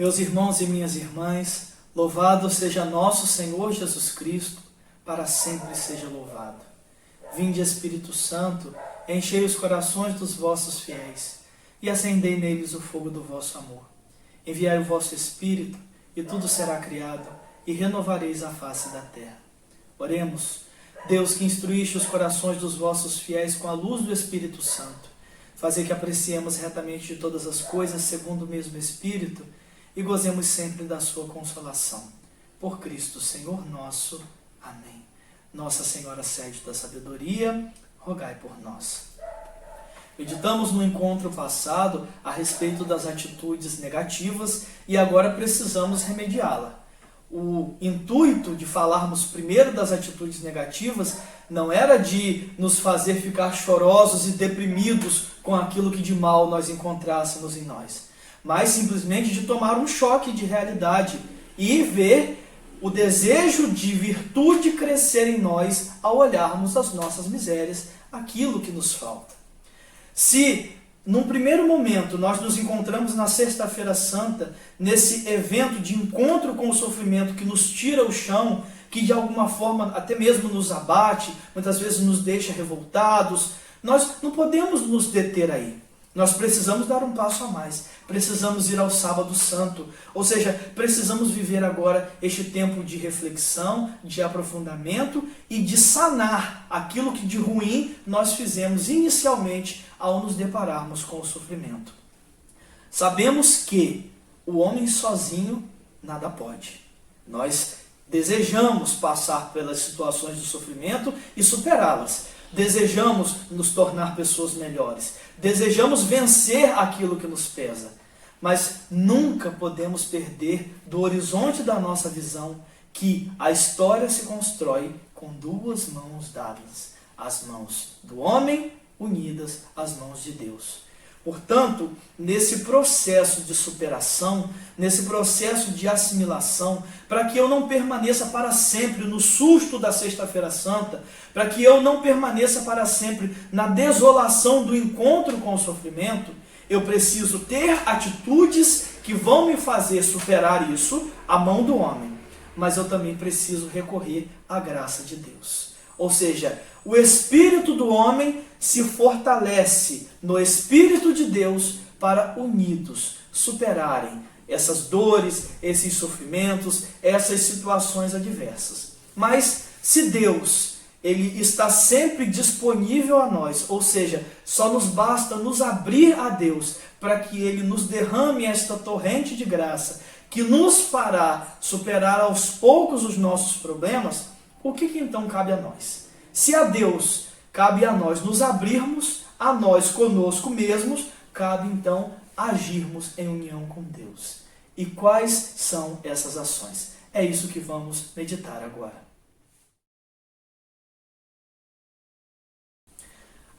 Meus irmãos e minhas irmãs, louvado seja nosso Senhor Jesus Cristo, para sempre seja louvado. Vinde, Espírito Santo, enchei os corações dos vossos fiéis e acendei neles o fogo do vosso amor. Enviai o vosso Espírito e tudo será criado e renovareis a face da terra. Oremos. Deus, que instruíste os corações dos vossos fiéis com a luz do Espírito Santo, fazei que apreciemos retamente de todas as coisas segundo o mesmo Espírito e gozemos sempre da sua consolação. Por Cristo, Senhor nosso. Amém. Nossa Senhora Sede da Sabedoria, rogai por nós. Meditamos no encontro passado a respeito das atitudes negativas e agora precisamos remediá-la. O intuito de falarmos primeiro das atitudes negativas não era de nos fazer ficar chorosos e deprimidos com aquilo que de mal nós encontrássemos em nós, mas simplesmente de tomar um choque de realidade e ver o desejo de virtude crescer em nós ao olharmos as nossas misérias, aquilo que nos falta. Se num primeiro momento nós nos encontramos na Sexta-feira Santa, nesse evento de encontro com o sofrimento que nos tira o chão, que de alguma forma até mesmo nos abate, muitas vezes nos deixa revoltados, nós não podemos nos deter aí. Nós precisamos dar um passo a mais, precisamos ir ao Sábado Santo, ou seja, precisamos viver agora este tempo de reflexão, de aprofundamento e de sanar aquilo que de ruim nós fizemos inicialmente ao nos depararmos com o sofrimento. Sabemos que o homem sozinho nada pode. Nós desejamos passar pelas situações do sofrimento e superá-las. Desejamos nos tornar pessoas melhores. Desejamos vencer aquilo que nos pesa. Mas nunca podemos perder do horizonte da nossa visão que a história se constrói com duas mãos dadas. As mãos do homem unidas às mãos de Deus. Portanto, nesse processo de superação, nesse processo de assimilação, para que eu não permaneça para sempre no susto da Sexta-feira Santa, para que eu não permaneça para sempre na desolação do encontro com o sofrimento, eu preciso ter atitudes que vão me fazer superar isso, a mão do homem. Mas eu também preciso recorrer à graça de Deus. Ou seja, o espírito do homem se fortalece no Espírito de Deus para unidos superarem essas dores, esses sofrimentos, essas situações adversas. Mas se Deus ele está sempre disponível a nós, ou seja, só nos basta nos abrir a Deus para que Ele nos derrame esta torrente de graça que nos fará superar aos poucos os nossos problemas, o que então cabe a nós? Se a Deus cabe a nós nos abrirmos, a nós conosco mesmos, cabe então agirmos em união com Deus. E quais são essas ações? É isso que vamos meditar agora.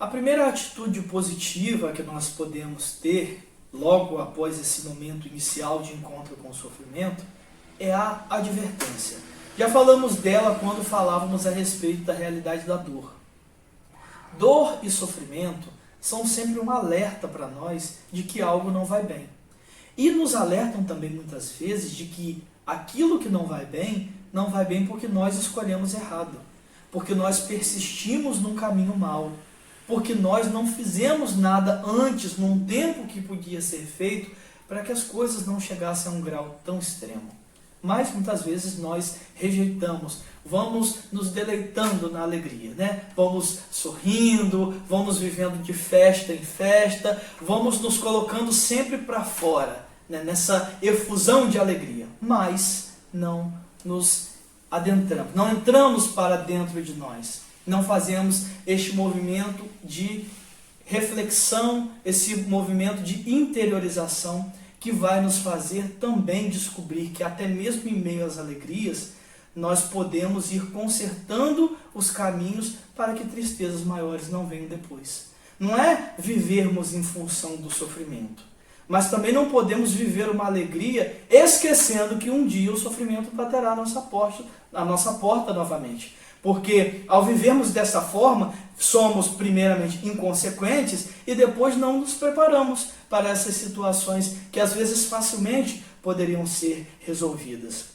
A primeira atitude positiva que nós podemos ter, logo após esse momento inicial de encontro com o sofrimento, é a advertência. Já falamos dela quando falávamos a respeito da realidade da dor. Dor e sofrimento são sempre um alerta para nós de que algo não vai bem. E nos alertam também muitas vezes de que aquilo que não vai bem porque nós escolhemos errado, porque nós persistimos num caminho mau, porque nós não fizemos nada antes, num tempo que podia ser feito, para que as coisas não chegassem a um grau tão extremo. Mas muitas vezes nós rejeitamos, vamos nos deleitando na alegria, né? Vamos sorrindo, vamos vivendo de festa em festa, vamos nos colocando sempre para fora, né? Nessa efusão de alegria, mas não nos adentramos, não entramos para dentro de nós, não fazemos este movimento de reflexão, esse movimento de interiorização, que vai nos fazer também descobrir que até mesmo em meio às alegrias, nós podemos ir consertando os caminhos para que tristezas maiores não venham depois. Não é vivermos em função do sofrimento, mas também não podemos viver uma alegria esquecendo que um dia o sofrimento baterá a nossa porta novamente. Porque ao vivermos dessa forma, somos primeiramente inconsequentes e depois não nos preparamos para essas situações que às vezes facilmente poderiam ser resolvidas.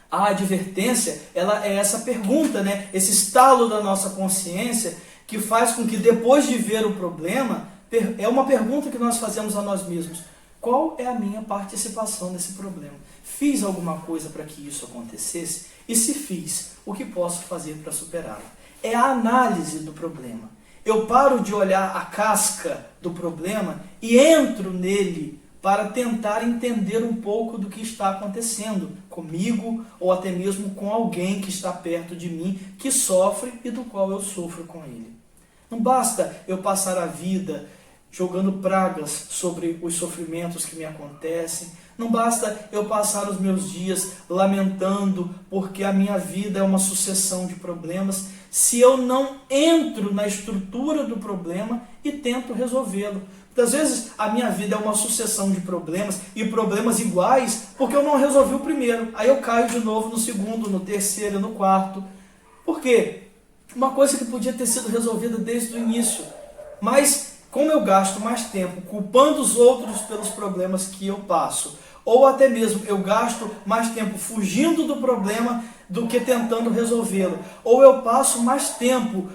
A advertência, ela é essa pergunta, né? Esse estalo da nossa consciência que faz com que depois de ver o problema, é uma pergunta que nós fazemos a nós mesmos. Qual é a minha participação nesse problema? Fiz alguma coisa para que isso acontecesse? E se fiz, o que posso fazer para superá-lo? É a análise do problema. Eu paro de olhar a casca do problema e entro nele para tentar entender um pouco do que está acontecendo comigo ou até mesmo com alguém que está perto de mim, que sofre e do qual eu sofro com ele. Não basta eu passar a vida jogando pragas sobre os sofrimentos que me acontecem. Não basta eu passar os meus dias lamentando porque a minha vida é uma sucessão de problemas, se eu não entro na estrutura do problema e tento resolvê-lo. Muitas vezes a minha vida é uma sucessão de problemas e problemas iguais porque eu não resolvi o primeiro. Aí eu caio de novo no segundo, no terceiro, no quarto. Por quê? Uma coisa que podia ter sido resolvida desde o início. Mas como eu gasto mais tempo culpando os outros pelos problemas que eu passo, ou até mesmo eu gasto mais tempo fugindo do problema do que tentando resolvê-lo, ou eu passo mais tempo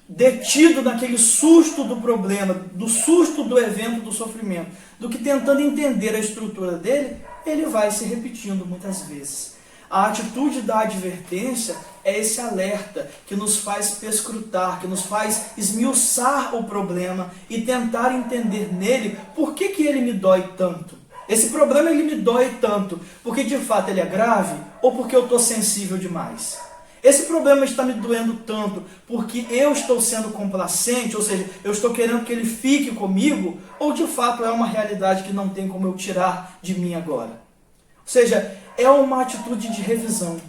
detido naquele susto do problema, do susto do evento, do sofrimento, do que tentando entender a estrutura dele, ele vai se repetindo muitas vezes. A atitude da advertência é esse alerta que nos faz perscrutar, que nos faz esmiuçar o problema e tentar entender nele por que ele me dói tanto. Esse problema ele me dói tanto porque de fato ele é grave ou porque eu estou sensível demais? Esse problema está me doendo tanto porque eu estou sendo complacente, ou seja, eu estou querendo que ele fique comigo, ou de fato é uma realidade que não tem como eu tirar de mim agora? Ou seja, é uma atitude de revisão.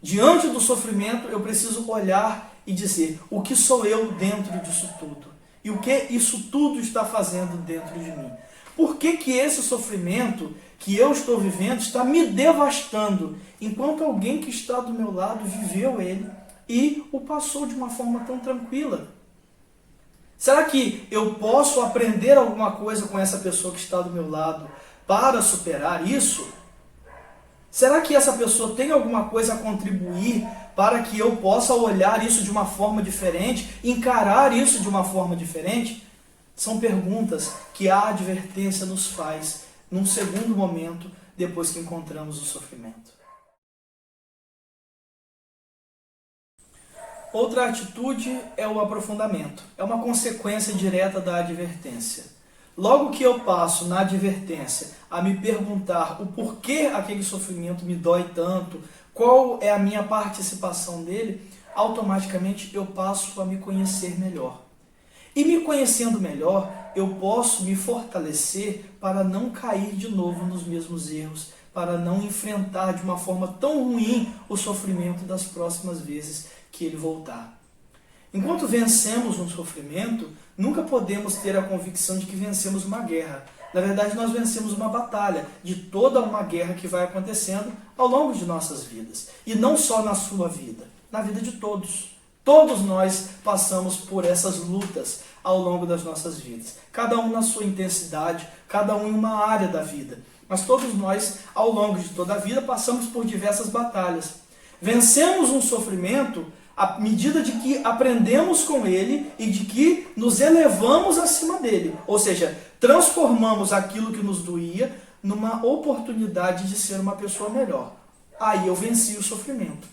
Diante do sofrimento, eu preciso olhar e dizer, o que sou eu dentro disso tudo? E o que isso tudo está fazendo dentro de mim? Por que esse sofrimento que eu estou vivendo está me devastando, enquanto alguém que está do meu lado viveu ele e o passou de uma forma tão tranquila? Será que eu posso aprender alguma coisa com essa pessoa que está do meu lado para superar isso? Será que essa pessoa tem alguma coisa a contribuir para que eu possa olhar isso de uma forma diferente, encarar isso de uma forma diferente? São perguntas que a advertência nos faz num segundo momento, depois que encontramos o sofrimento. Outra atitude é o aprofundamento. É uma consequência direta da advertência. Logo que eu passo na advertência a me perguntar o porquê aquele sofrimento me dói tanto, qual é a minha participação nele, automaticamente eu passo a me conhecer melhor. E me conhecendo melhor, eu posso me fortalecer para não cair de novo nos mesmos erros, para não enfrentar de uma forma tão ruim o sofrimento das próximas vezes que ele voltar. Enquanto vencemos um sofrimento, nunca podemos ter a convicção de que vencemos uma guerra. Na verdade, nós vencemos uma batalha de toda uma guerra que vai acontecendo ao longo de nossas vidas. E não só na sua vida, na vida de todos. Todos nós passamos por essas lutas ao longo das nossas vidas. Cada um na sua intensidade, cada um em uma área da vida. Mas todos nós, ao longo de toda a vida, passamos por diversas batalhas. Vencemos um sofrimento à medida de que aprendemos com ele e de que nos elevamos acima dele. Ou seja, transformamos aquilo que nos doía numa oportunidade de ser uma pessoa melhor. Aí eu venci o sofrimento.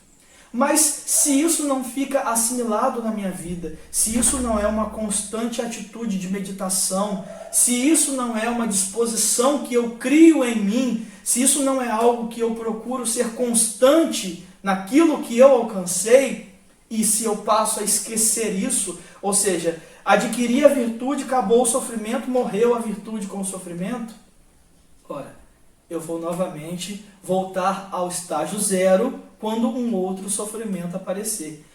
Mas se isso não fica assimilado na minha vida, se isso não é uma constante atitude de meditação, se isso não é uma disposição que eu crio em mim, se isso não é algo que eu procuro ser constante naquilo que eu alcancei, e se eu passo a esquecer isso, ou seja, adquiri a virtude, acabou o sofrimento, morreu a virtude com o sofrimento, ora, eu vou novamente voltar ao estágio zero quando um outro sofrimento aparecer.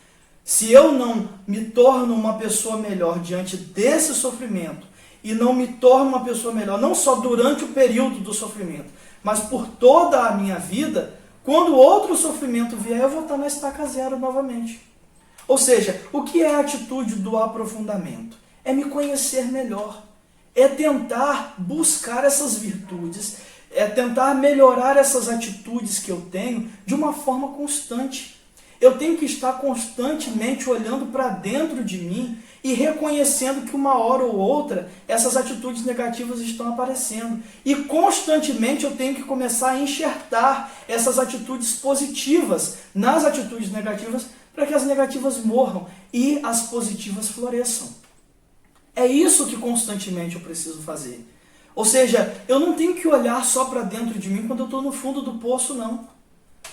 Se eu não me torno uma pessoa melhor diante desse sofrimento e não me torno uma pessoa melhor, não só durante o período do sofrimento, mas por toda a minha vida, quando outro sofrimento vier, eu vou estar na estaca zero novamente. Ou seja, o que é a atitude do aprofundamento? É me conhecer melhor. É tentar buscar essas virtudes é tentar melhorar essas atitudes que eu tenho de uma forma constante. Eu tenho que estar constantemente olhando para dentro de mim e reconhecendo que uma hora ou outra essas atitudes negativas estão aparecendo. E constantemente eu tenho que começar a enxertar essas atitudes positivas nas atitudes negativas para que as negativas morram e as positivas floresçam. É isso que constantemente eu preciso fazer. Ou seja, eu não tenho que olhar só para dentro de mim quando eu estou no fundo do poço, não.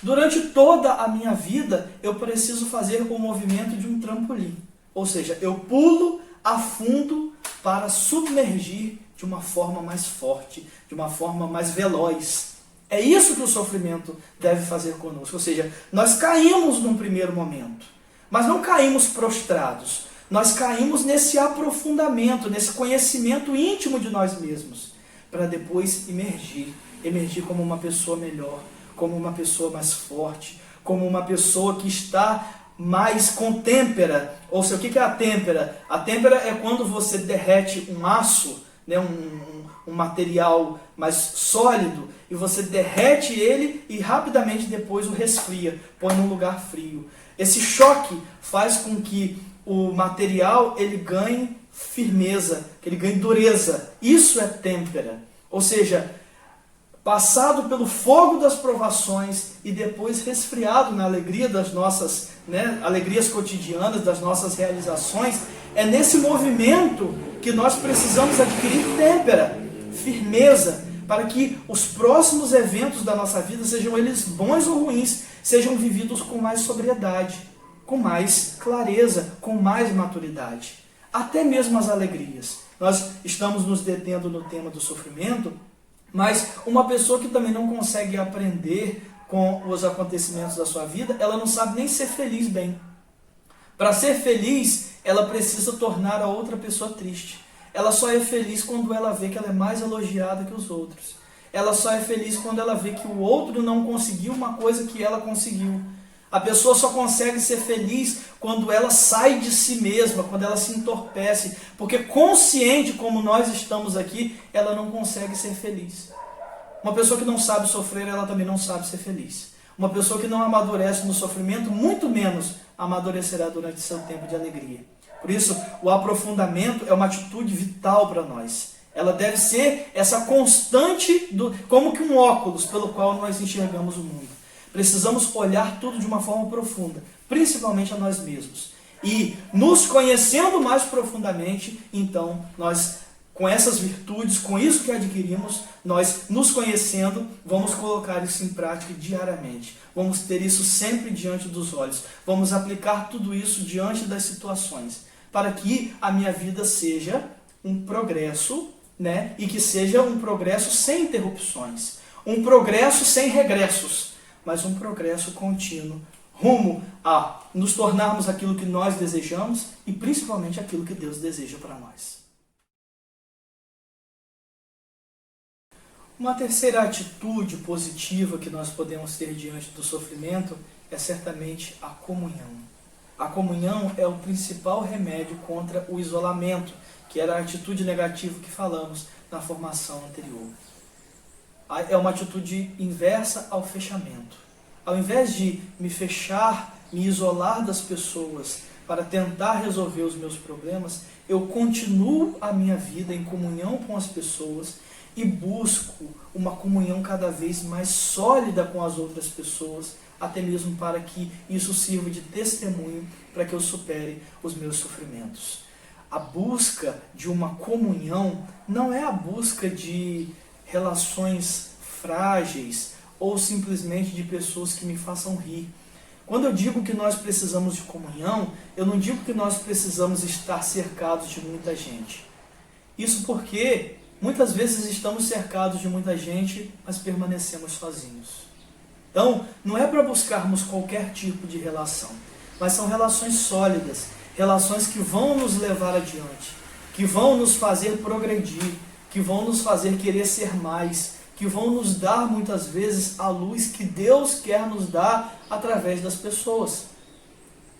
Durante toda a minha vida, eu preciso fazer o movimento de um trampolim. Ou seja, eu pulo a fundo para submergir de uma forma mais forte, de uma forma mais veloz. É isso que o sofrimento deve fazer conosco. Ou seja, nós caímos num primeiro momento, mas não caímos prostrados. Nós caímos nesse aprofundamento, nesse conhecimento íntimo de nós mesmos, para depois emergir como uma pessoa melhor, como uma pessoa mais forte, como uma pessoa que está mais com têmpera. Ou seja, o que é a têmpera? A têmpera é quando você derrete um aço, né, um material mais sólido, e você derrete ele e rapidamente depois o resfria, põe num lugar frio. Esse choque faz com que o material ele ganhe firmeza, que ele ganhe dureza. Isso é têmpera. Ou seja, passado pelo fogo das provações e depois resfriado na alegria das nossas, alegrias cotidianas, das nossas realizações, é nesse movimento que nós precisamos adquirir têmpera, firmeza, para que os próximos eventos da nossa vida, sejam eles bons ou ruins, sejam vividos com mais sobriedade, com mais clareza, com mais maturidade. Até mesmo as alegrias. Nós estamos nos detendo no tema do sofrimento, mas uma pessoa que também não consegue aprender com os acontecimentos da sua vida, ela não sabe nem ser feliz bem. Para ser feliz, ela precisa tornar a outra pessoa triste. Ela só é feliz quando ela vê que ela é mais elogiada que os outros. Ela só é feliz quando ela vê que o outro não conseguiu uma coisa que ela conseguiu. A pessoa só consegue ser feliz quando ela sai de si mesma, quando ela se entorpece, porque consciente como nós estamos aqui, ela não consegue ser feliz. Uma pessoa que não sabe sofrer, ela também não sabe ser feliz. Uma pessoa que não amadurece no sofrimento, muito menos amadurecerá durante seu tempo de alegria. Por isso, o aprofundamento é uma atitude vital para nós. Ela deve ser essa constante, como que um óculos pelo qual nós enxergamos o mundo. Precisamos olhar tudo de uma forma profunda, principalmente a nós mesmos. E nos conhecendo mais profundamente, então, nós, com essas virtudes, com isso que adquirimos, nós, nos conhecendo, vamos colocar isso em prática diariamente. Vamos ter isso sempre diante dos olhos. Vamos aplicar tudo isso diante das situações, para que a minha vida seja um progresso, e que seja um progresso sem interrupções, um progresso sem regressos, mas um progresso contínuo, rumo a nos tornarmos aquilo que nós desejamos e principalmente aquilo que Deus deseja para nós. Uma terceira atitude positiva que nós podemos ter diante do sofrimento é certamente a comunhão. A comunhão é o principal remédio contra o isolamento, que era a atitude negativa que falamos na formação anterior. É uma atitude inversa ao fechamento. Ao invés de me fechar, me isolar das pessoas para tentar resolver os meus problemas, eu continuo a minha vida em comunhão com as pessoas e busco uma comunhão cada vez mais sólida com as outras pessoas, até mesmo para que isso sirva de testemunho para que eu supere os meus sofrimentos. A busca de uma comunhão não é a busca de relações frágeis ou simplesmente de pessoas que me façam rir. Quando eu digo que nós precisamos de comunhão, eu não digo que nós precisamos estar cercados de muita gente. Isso porque muitas vezes estamos cercados de muita gente, mas permanecemos sozinhos. Então, não é para buscarmos qualquer tipo de relação, mas são relações sólidas, relações que vão nos levar adiante, que vão nos fazer progredir, que vão nos fazer querer ser mais, que vão nos dar muitas vezes a luz que Deus quer nos dar através das pessoas.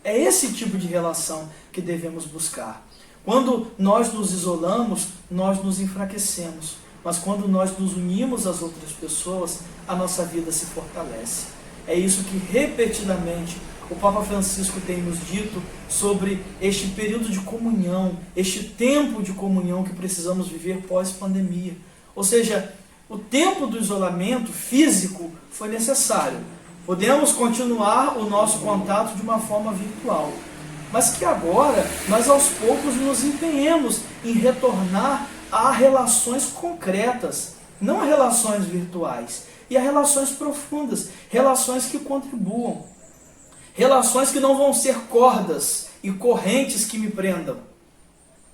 É esse tipo de relação que devemos buscar. Quando nós nos isolamos, nós nos enfraquecemos. mas quando nós nos unimos às outras pessoas, a nossa vida se fortalece. É isso que repetidamente o Papa Francisco tem nos dito sobre este período de comunhão, este tempo de comunhão que precisamos viver pós-pandemia. Ou seja, o tempo do isolamento físico foi necessário. Podemos continuar o nosso contato de uma forma virtual, mas que agora nós aos poucos nos empenhemos em retornar a relações concretas, não a relações virtuais, e a relações profundas, relações que contribuam, relações que não vão ser cordas e correntes que me prendam,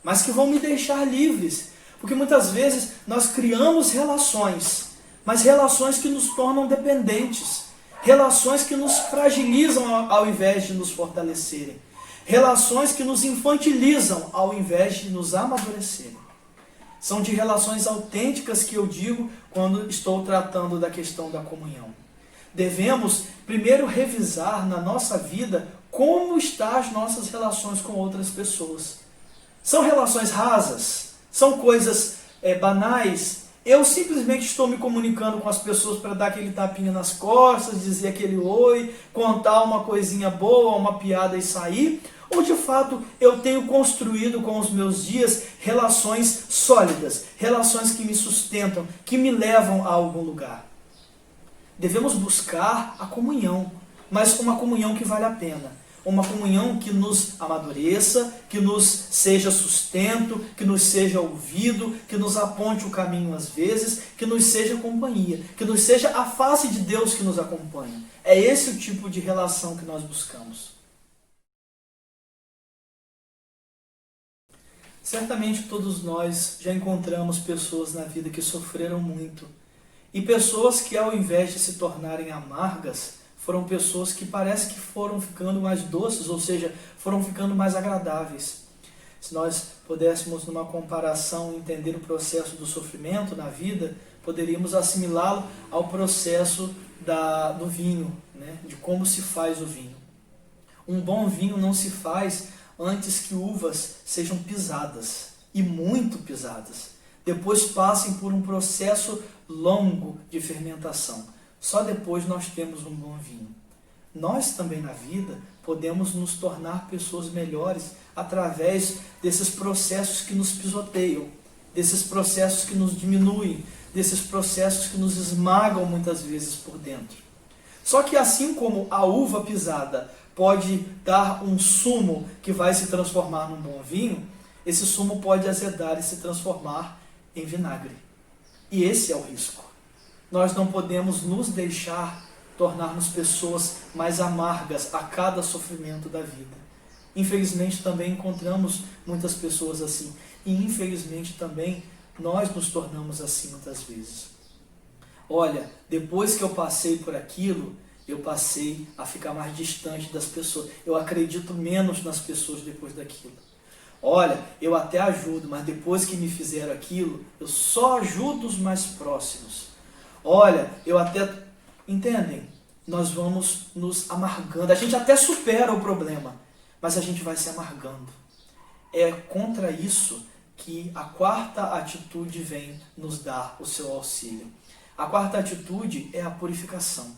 mas que vão me deixar livres, porque muitas vezes nós criamos relações, mas relações que nos tornam dependentes, relações que nos fragilizam ao invés de nos fortalecerem, relações que nos infantilizam ao invés de nos amadurecerem. São de relações autênticas que eu digo quando estou tratando da questão da comunhão. Devemos primeiro revisar na nossa vida como estão as nossas relações com outras pessoas. São relações rasas? São coisas banais? Eu simplesmente estou me comunicando com as pessoas para dar aquele tapinha nas costas, dizer aquele oi, contar uma coisinha boa, uma piada e sair? Ou de fato eu tenho construído com os meus dias relações sólidas, relações que me sustentam, que me levam a algum lugar? Devemos buscar a comunhão, mas uma comunhão que vale a pena. Uma comunhão que nos amadureça, que nos seja sustento, que nos seja ouvido, que nos aponte o caminho às vezes, que nos seja companhia, que nos seja a face de Deus que nos acompanha. É esse o tipo de relação que nós buscamos. Certamente todos nós já encontramos pessoas na vida que sofreram muito. E pessoas que, ao invés de se tornarem amargas, foram pessoas que parece que foram ficando mais doces, ou seja, foram ficando mais agradáveis. Se nós pudéssemos, numa comparação, entender o processo do sofrimento na vida, poderíamos assimilá-lo ao processo do vinho, né? De como se faz o vinho. Um bom vinho não se faz antes que uvas sejam pisadas, e muito pisadas. Depois passem por um processo longo de fermentação. Só depois nós temos um bom vinho. Nós também na vida podemos nos tornar pessoas melhores através desses processos que nos pisoteiam, desses processos que nos diminuem, desses processos que nos esmagam muitas vezes por dentro. Só que assim como a uva pisada pode dar um sumo que vai se transformar num bom vinho, esse sumo pode azedar e se transformar em vinagre. E esse é o risco. Nós não podemos nos deixar tornarmos pessoas mais amargas a cada sofrimento da vida. Infelizmente também encontramos muitas pessoas assim. E infelizmente também nós nos tornamos assim muitas vezes. Olha, depois que eu passei por aquilo, eu passei a ficar mais distante das pessoas. Eu acredito menos nas pessoas depois daquilo. Olha, eu até ajudo, mas depois que me fizeram aquilo, eu só ajudo os mais próximos. Olha, eu até... Entendem? Nós vamos nos amargando. A gente até supera o problema, mas a gente vai se amargando. É contra isso que a quarta atitude vem nos dar o seu auxílio. A quarta atitude é a purificação.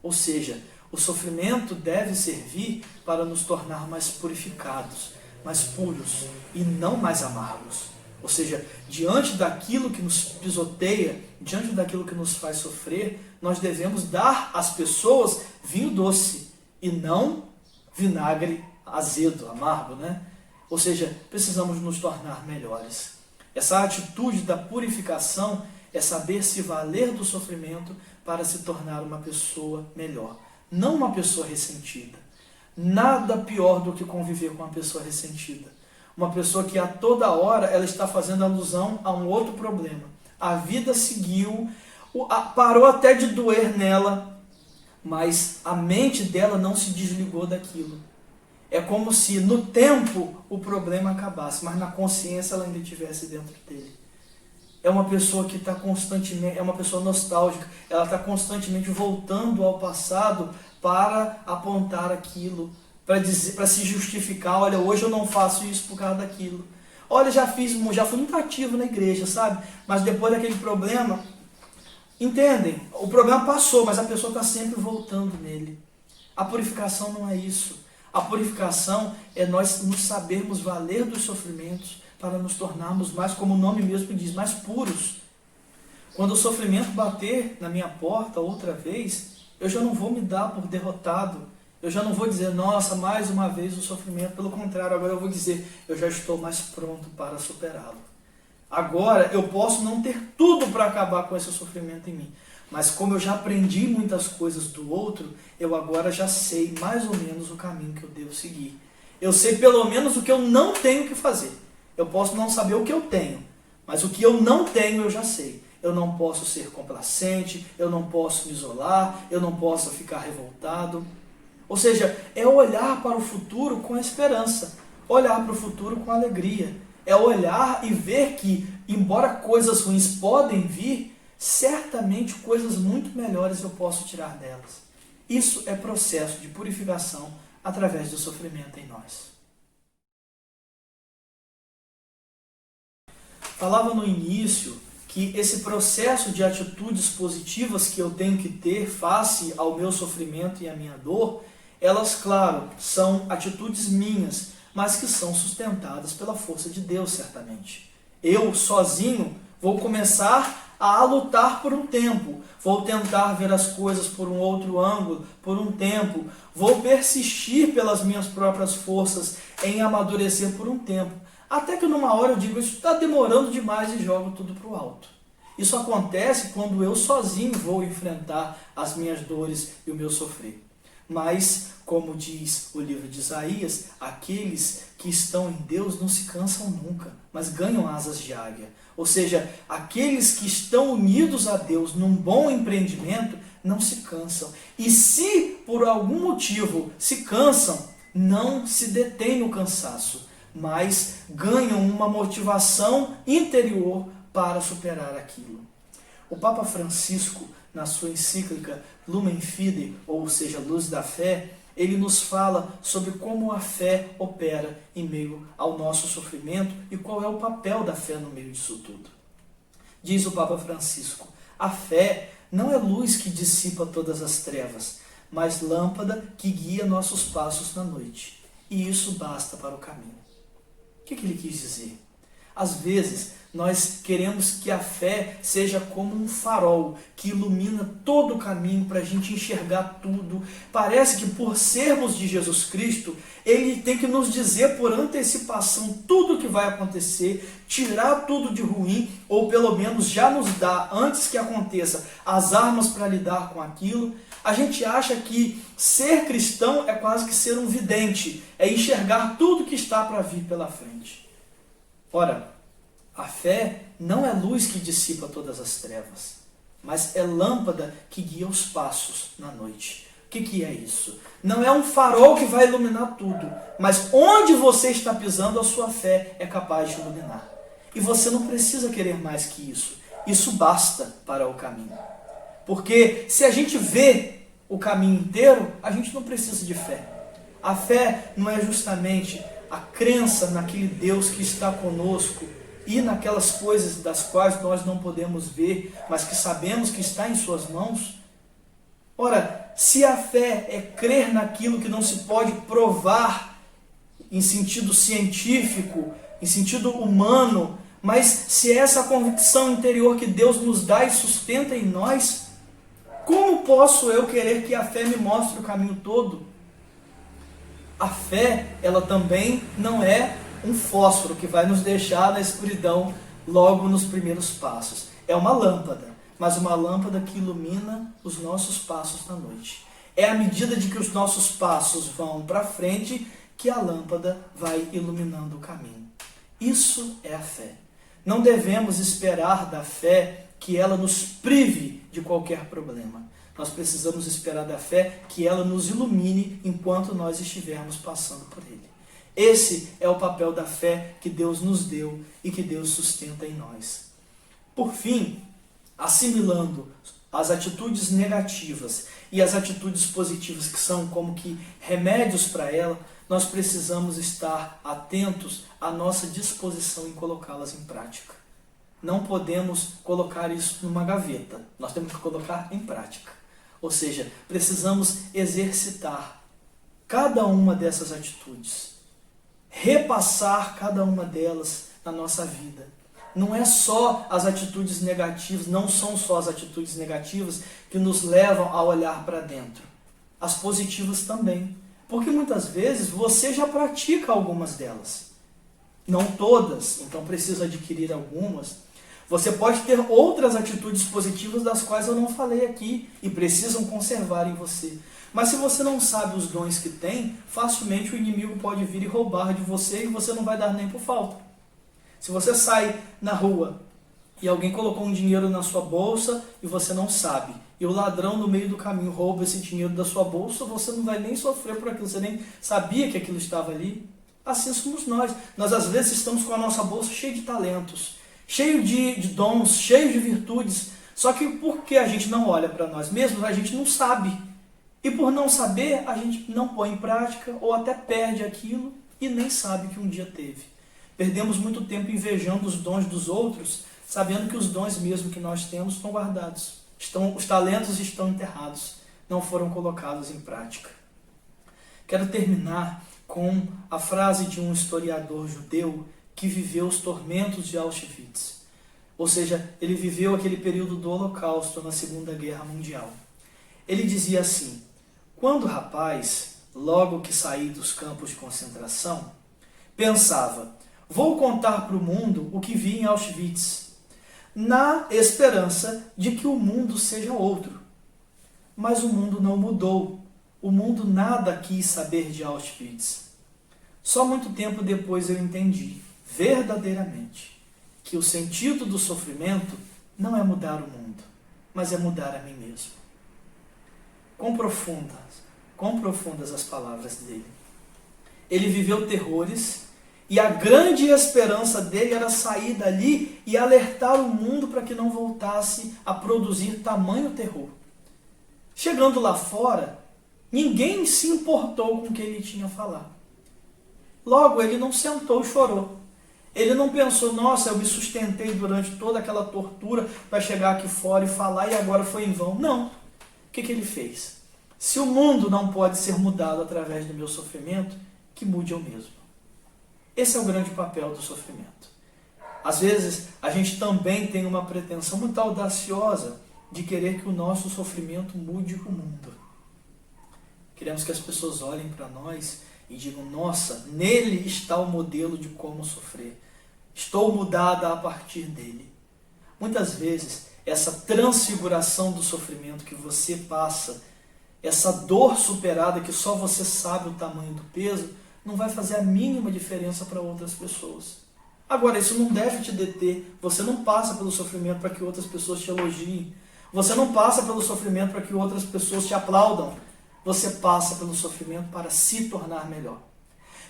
Ou seja, o sofrimento deve servir para nos tornar mais purificados, mais puros e não mais amargos. Ou seja, diante daquilo que nos pisoteia, diante daquilo que nos faz sofrer, nós devemos dar às pessoas vinho doce e não vinagre azedo, amargo, né? Ou seja, precisamos nos tornar melhores. Essa atitude da purificação é saber se valer do sofrimento para se tornar uma pessoa melhor, não uma pessoa ressentida. Nada pior do que conviver com uma pessoa ressentida. Uma pessoa que a toda hora ela está fazendo alusão a um outro problema. A vida seguiu, parou até de doer nela, mas a mente dela não se desligou daquilo. É como se no tempo o problema acabasse, mas na consciência ela ainda estivesse dentro dele. É uma pessoa que está constantemente, é uma pessoa nostálgica, ela está constantemente voltando ao passado para apontar aquilo, para se justificar, olha, hoje eu não faço isso por causa daquilo. Olha, já fui muito ativo na igreja, sabe? Mas depois daquele problema, entendem? O problema passou, mas a pessoa está sempre voltando nele. A purificação não é isso. A purificação é nós nos sabermos valer dos sofrimentos para nos tornarmos mais, como o nome mesmo diz, mais puros. Quando o sofrimento bater na minha porta outra vez, eu já não vou me dar por derrotado. Eu já não vou dizer, nossa, mais uma vez o sofrimento. Pelo contrário, agora eu vou dizer, eu já estou mais pronto para superá-lo. Agora eu posso não ter tudo para acabar com esse sofrimento em mim. Mas como eu já aprendi muitas coisas do outro, eu agora já sei mais ou menos o caminho que eu devo seguir. Eu sei pelo menos o que eu não tenho que fazer. Eu posso não saber o que eu tenho, mas o que eu não tenho eu já sei. Eu não posso ser complacente, eu não posso me isolar, eu não posso ficar revoltado. Ou seja, é olhar para o futuro com esperança, olhar para o futuro com alegria. É olhar e ver que, embora coisas ruins podem vir, certamente coisas muito melhores eu posso tirar delas. Isso é processo de purificação através do sofrimento em nós. Falava no início que esse processo de atitudes positivas que eu tenho que ter face ao meu sofrimento e à minha dor, elas, claro, são atitudes minhas, mas que são sustentadas pela força de Deus, certamente. Eu, sozinho, vou começar a lutar por um tempo, vou tentar ver as coisas por um outro ângulo, por um tempo, vou persistir pelas minhas próprias forças em amadurecer por um tempo, até que numa hora eu digo, isso está demorando demais e jogo tudo para o alto. Isso acontece quando eu sozinho vou enfrentar as minhas dores e o meu sofrer. Mas, como diz o livro de Isaías, aqueles que estão em Deus não se cansam nunca, mas ganham asas de águia. Ou seja, aqueles que estão unidos a Deus num bom empreendimento não se cansam. E se por algum motivo se cansam, não se detêm no cansaço, mas ganham uma motivação interior para superar aquilo. O Papa Francisco, na sua encíclica Lumen Fidei, ou seja, Luz da Fé, ele nos fala sobre como a fé opera em meio ao nosso sofrimento e qual é o papel da fé no meio disso tudo. Diz o Papa Francisco, a fé não é luz que dissipa todas as trevas, mas lâmpada que guia nossos passos na noite. E isso basta para o caminho. O que ele quis dizer? Às vezes, nós queremos que a fé seja como um farol que ilumina todo o caminho para a gente enxergar tudo. Parece que por sermos de Jesus Cristo, Ele tem que nos dizer por antecipação tudo o que vai acontecer, tirar tudo de ruim, ou pelo menos já nos dar, antes que aconteça, as armas para lidar com aquilo. A gente acha que ser cristão é quase que ser um vidente, é enxergar tudo que está para vir pela frente. Ora, a fé não é luz que dissipa todas as trevas, mas é lâmpada que guia os passos na noite. O que é isso? Não é um farol que vai iluminar tudo, mas onde você está pisando, a sua fé é capaz de iluminar. E você não precisa querer mais que isso. Isso basta para o caminho. Porque se a gente vê o caminho inteiro, a gente não precisa de fé. A fé não é justamente a crença naquele Deus que está conosco e naquelas coisas das quais nós não podemos ver, mas que sabemos que está em suas mãos. Ora, se a fé é crer naquilo que não se pode provar em sentido científico, em sentido humano, mas se é essa convicção interior que Deus nos dá e sustenta em nós, como posso eu querer que a fé me mostre o caminho todo? A fé, ela também não é um fósforo que vai nos deixar na escuridão logo nos primeiros passos. É uma lâmpada, mas uma lâmpada que ilumina os nossos passos na noite. É à medida de que os nossos passos vão para frente que a lâmpada vai iluminando o caminho. Isso é a fé. Não devemos esperar da fé que ela nos prive de qualquer problema. Nós precisamos esperar da fé que ela nos ilumine enquanto nós estivermos passando por ele. Esse é o papel da fé que Deus nos deu e que Deus sustenta em nós. Por fim, assimilando as atitudes negativas e as atitudes positivas, que são como que remédios para ela, nós precisamos estar atentos à nossa disposição em colocá-las em prática. Não podemos colocar isso numa gaveta, nós temos que colocar em prática. Ou seja, precisamos exercitar cada uma dessas atitudes, repassar cada uma delas na nossa vida. Não é só as atitudes negativas, não são só as atitudes negativas que nos levam a olhar para dentro. As positivas também. Porque muitas vezes você já pratica algumas delas. Não todas, então precisa adquirir algumas. Você pode ter outras atitudes positivas das quais eu não falei aqui e precisam conservar em você. Mas se você não sabe os dons que tem, facilmente o inimigo pode vir e roubar de você e você não vai dar nem por falta. Se você sai na rua e alguém colocou um dinheiro na sua bolsa e você não sabe, e o ladrão no meio do caminho rouba esse dinheiro da sua bolsa, você não vai nem sofrer por aquilo, você nem sabia que aquilo estava ali. Assim somos nós. Nós às vezes estamos com a nossa bolsa cheia de talentos, cheio de dons, cheio de virtudes, só que porque a gente não olha para nós mesmos, a gente não sabe. E por não saber, a gente não põe em prática ou até perde aquilo e nem sabe que um dia teve. Perdemos muito tempo invejando os dons dos outros, sabendo que os dons mesmo que nós temos estão guardados. Os talentos estão enterrados, não foram colocados em prática. Quero terminar com a frase de um historiador judeu que viveu os tormentos de Auschwitz. Ou seja, ele viveu aquele período do Holocausto na Segunda Guerra Mundial. Ele dizia assim: quando rapaz, logo que saí dos campos de concentração, pensava, vou contar para o mundo o que vi em Auschwitz, na esperança de que o mundo seja outro. Mas o mundo não mudou. O mundo nada quis saber de Auschwitz. Só muito tempo depois eu entendi, verdadeiramente, que o sentido do sofrimento não é mudar o mundo, mas é mudar a mim mesmo. Quão profundas as palavras dele. Ele viveu terrores e a grande esperança dele era sair dali e alertar o mundo para que não voltasse a produzir tamanho terror. Chegando lá fora, ninguém se importou com o que ele tinha a falar. Logo, ele não sentou e chorou. Ele não pensou, nossa, eu me sustentei durante toda aquela tortura para chegar aqui fora e falar e agora foi em vão. Não. O que ele fez? Se o mundo não pode ser mudado através do meu sofrimento, que mude eu mesmo. Esse é o grande papel do sofrimento. Às vezes, a gente também tem uma pretensão muito audaciosa de querer que o nosso sofrimento mude o mundo. Queremos que as pessoas olhem para nós e digam, nossa, nele está o modelo de como sofrer. Estou mudada a partir dele. Muitas vezes, essa transfiguração do sofrimento que você passa, essa dor superada que só você sabe o tamanho do peso, não vai fazer a mínima diferença para outras pessoas. Agora, isso não deve te deter. Você não passa pelo sofrimento para que outras pessoas te elogiem. Você não passa pelo sofrimento para que outras pessoas te aplaudam. Você passa pelo sofrimento para se tornar melhor.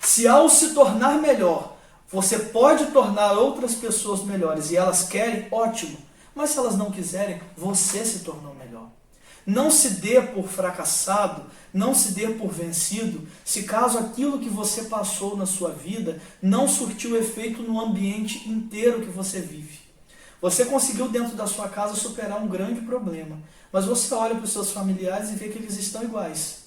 Se ao se tornar melhor, você pode tornar outras pessoas melhores e elas querem, ótimo. Mas se elas não quiserem, você se tornou melhor. Não se dê por fracassado, não se dê por vencido, se caso aquilo que você passou na sua vida não surtiu efeito no ambiente inteiro que você vive. Você conseguiu dentro da sua casa superar um grande problema, mas você olha para os seus familiares e vê que eles estão iguais.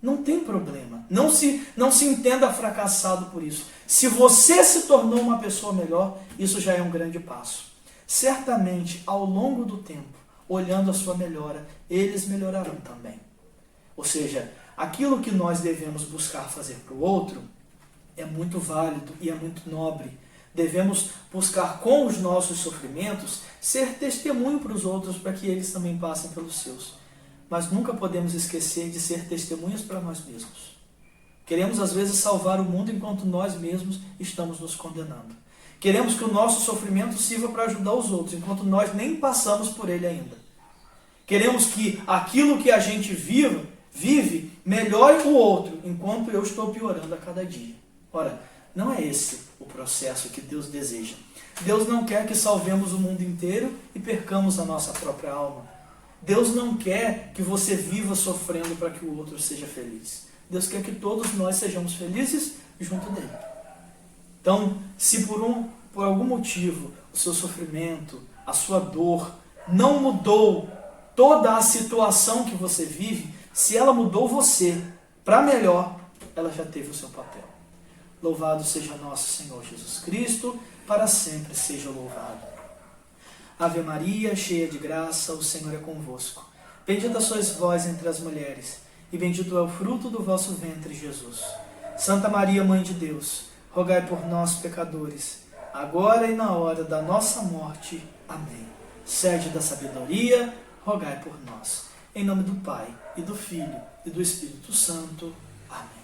Não tem problema. Não se entenda fracassado por isso. Se você se tornou uma pessoa melhor, isso já é um grande passo. Certamente, ao longo do tempo, olhando a sua melhora, eles melhorarão também. Ou seja, aquilo que nós devemos buscar fazer para o outro é muito válido e é muito nobre. Devemos buscar com os nossos sofrimentos ser testemunho para os outros para que eles também passem pelos seus. Mas nunca podemos esquecer de ser testemunhas para nós mesmos. Queremos às vezes salvar o mundo enquanto nós mesmos estamos nos condenando. Queremos que o nosso sofrimento sirva para ajudar os outros, enquanto nós nem passamos por ele ainda. Queremos que aquilo que a gente vive melhore o outro, enquanto eu estou piorando a cada dia. Ora, não é esse o processo que Deus deseja. Deus não quer que salvemos o mundo inteiro e percamos a nossa própria alma. Deus não quer que você viva sofrendo para que o outro seja feliz. Deus quer que todos nós sejamos felizes junto dele. Então, se por algum motivo o seu sofrimento, a sua dor não mudou toda a situação que você vive, se ela mudou você para melhor, ela já teve o seu papel. Louvado seja nosso Senhor Jesus Cristo, para sempre seja louvado. Ave Maria, cheia de graça, o Senhor é convosco. Bendita sois vós entre as mulheres, e bendito é o fruto do vosso ventre, Jesus. Santa Maria, Mãe de Deus, rogai por nós, pecadores, agora e na hora da nossa morte. Amém. Sede da sabedoria, rogai por nós. Em nome do Pai, e do Filho, e do Espírito Santo. Amém.